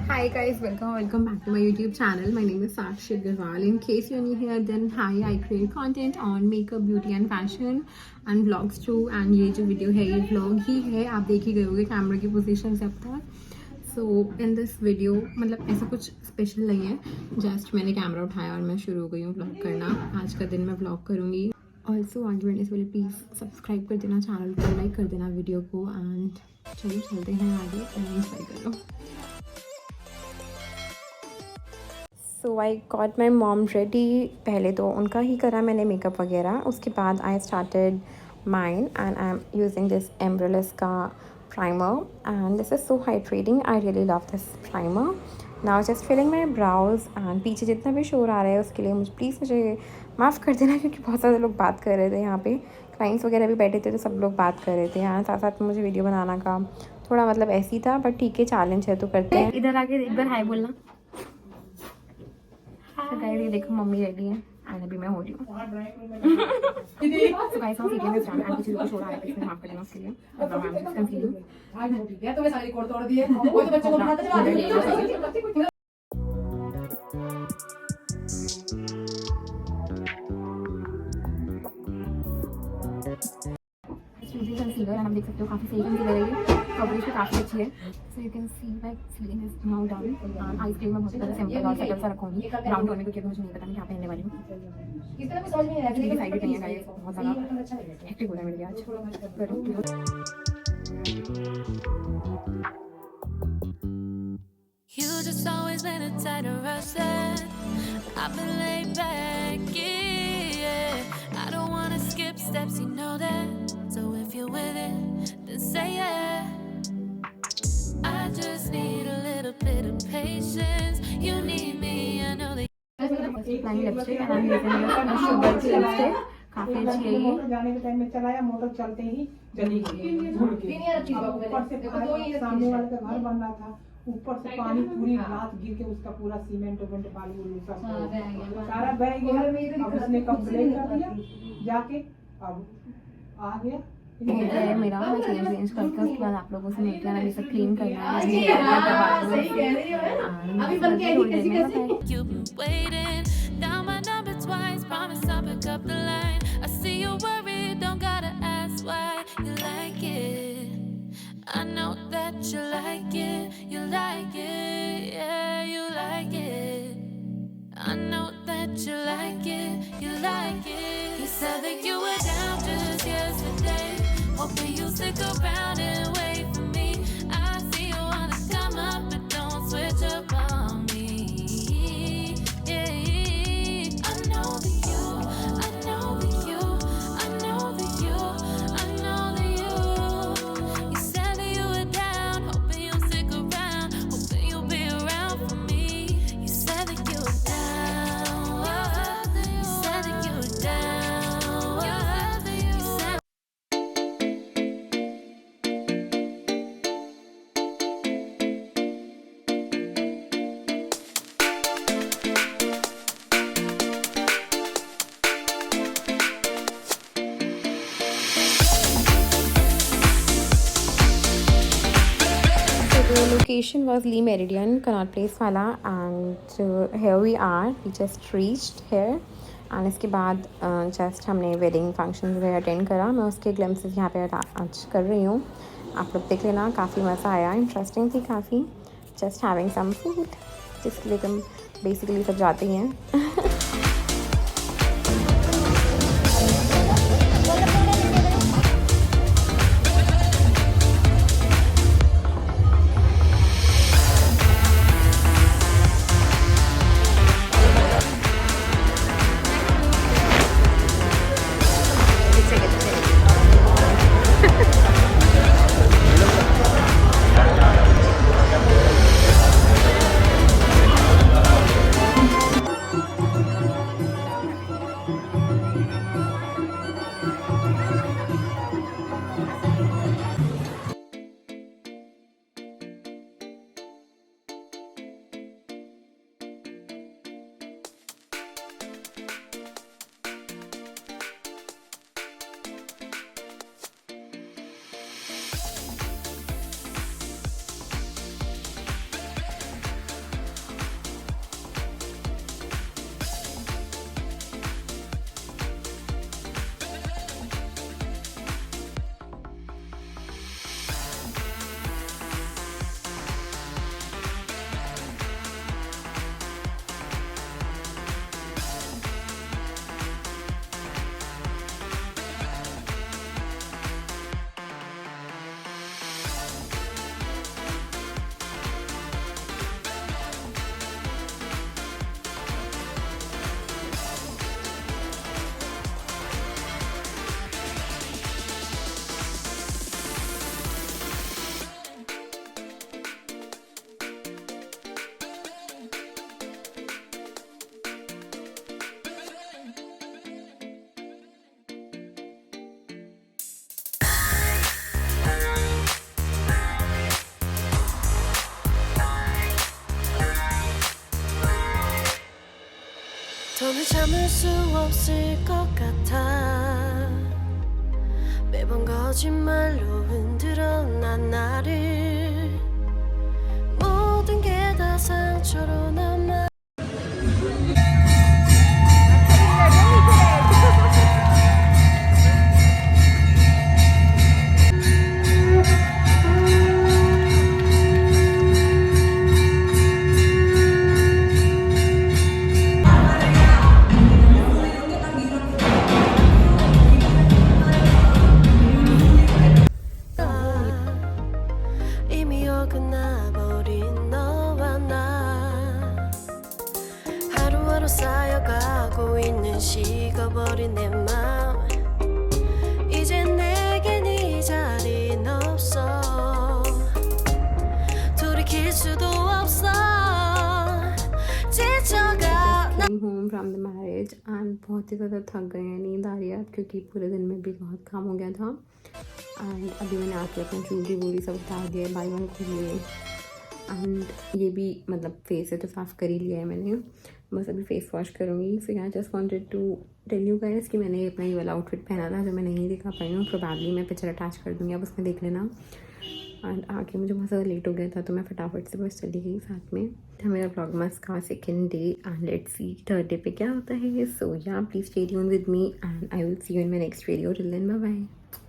Hi guys, welcome back to my YouTube channel. My name is Sakshi Aggarwal. In case you're new here, then hi, I create content on makeup, beauty and fashion and vlogs too. And ये जो video है ये vlog ही है, आप देख ही गए होंगे camera की पोजीशन से अब तक. So in this video मतलब ऐसा कुछ स्पेशल नहीं है, जस्ट मैंने कैमरा उठाया और मैं शुरू हो गई हूँ vlog करना. आज का दिन मैं vlog करूँगी. ऑल्सो आगे बढ़ने से पहले प्लीज़ सब्सक्राइब कर देना चैनल को, लाइक कर देना वीडियो को. एंड चलिए चलते हैं आगे एंड एंजॉय करो. So I got my mom ready. पहले तो उनका ही करा मैंने मेकअप वगैरह, उसके बाद I started mine and I am using this Embryolisse का primer and this is so hydrating. I really love this primer. Now just filling my brows and पीछे जितना भी शोर आ रहा है उसके लिए मुझे माफ़ कर देना, क्योंकि बहुत सारे लोग बात कर रहे थे यहाँ पे. क्लाइंट्स वगैरह भी बैठे थे तो सब लोग बात कर रहे थे यहाँ. साथ साथ मुझे वीडियो बनाना का थोड़ा मतलब ऐसे ही था, बट ठीक है, चैलेंज है तो करते हैं. इधर आके एक बार हाय बोलना. तो गाइस ये देखो मम्मी रेडी है एंड अभी मैं हो रही हूँ. तो गाइस हम सीखेंगे स्टार्ट एंड किसी को छोड़ा है इसमें माफ कर देना उसके लिए. अब हम कंसील आज हो गया तो मैं सारी कोड तोड़ दिए. कोई तो बच्चे को उठाते चला. कंसीलर एंड आप देख सकते हो काफ़ी सही कंसीलर है ये. कवरेज भी काफ़ी अच्छी है. So you can see my ceiling is now down. And ice cream में बहुत ज़्यादा सिंपल और सेटल सा रखूँगी ब्राउन टोन में, क्योंकि मुझे नहीं पता मैं क्या पहनने वाली हूँ. इस तरह भी समझ नहीं आ रहा है, डिसाइड नहीं है गाइस. बहुत ज़्यादा हेक्टिक हो रहा है मेरे लिए आज. You just always been a tighter rush that I've been laid back, yeah. I don't wanna skip steps, you know that. So if you're with it, then say yeah. I just need a little bit of patience. You need me, I know that. Applying lipstick and I'm using this sugar lipstick. काफी अच्छी है ये. जाने के time में चलाया, motor चलते ही जली गई धुल के. ऊपर से सामने वाले का घर बन रहा था, ऊपर से पानी पूरी रात गिर के उसका पूरा सीमेंट वेमेंट बालू उलू सब सारा बह गया. अब उसने कंप्लेन कर दिया जाके, अब आ गया. ये मेरा चेंज करके उसके बाद आप लोगों से मिलते हैं. अभी सब क्लीन करना है. अभी बन के you've been waiting down my number twice, promise I'll pick up the line. I see you worried, don't gotta ask why. You like it, I know that you like it. You like it, yeah, you like it. I know that you like it, you like it. You said that you were down just yesterday, hoping you'll stick around and wait for me. I see you wanna come up, but don't switch up on me. Yeah, I know that you, I know that you, I know that you, I know that you. You said that you were down, hoping you'll stick around, hoping you'll be around for me. You said that you were down, you said that you were down, you said. The location was Lee Meridian, Connaught Place वाला. and here we are, we just reached here. and इसके बाद just हमने wedding function वगैरह attend करा. मैं उसके glimpses यहाँ पे आज कर रही हूँ, आप लोग देख लेना. काफ़ी मज़ा आया, इंटरेस्टिंग थी काफ़ी. जस्ट हैविंग सम फूड, जिसके लिए तुम बेसिकली सब जाते ही हैं. 더는 참을 수 없을 것 같아 매번 거짓말로 흔들어 난 나를 모든 게 다 상처로 남아 이미 어긋나버린 너와 나 하루하루 쌓여가고 있는 식어버린 내 맘 이젠 내겐 이 자리는 없어 돌이킬 수도 없어 지쳐가 came home from the marriage and बहुत ही ज़्यादा थक गए हैं, नींद आ रही है क्योंकि पूरे दिन में भी बहुत काम हो गया था। एंड अभी मैंने आके अपना चूड़ी वूड़ी सब उतार दिया है, बाई वन खोल लिए एंड ये भी मतलब फेस है तो साफ़ कर ही लिया है मैंने, बस अभी फेस वॉश करूँगी। So I just wanted to tell you guys कि मैंने अपना ये वाला आउटफिट पहना था जो मैं नहीं दिखा पाई हूँ, प्रोबेबली मैं पिक्चर अटैच कर दूँगी, आप उसमें देख लेना। एंड आके मुझे बहुत ज़्यादा लेट हो गया था तो मैं फटाफट से बस चली गई साथ में। था मेरा व्लॉगमास का second day and let's see third day पे क्या होता है। So yeah please stay tune with me and I will see you in my next video. Till then bye bye.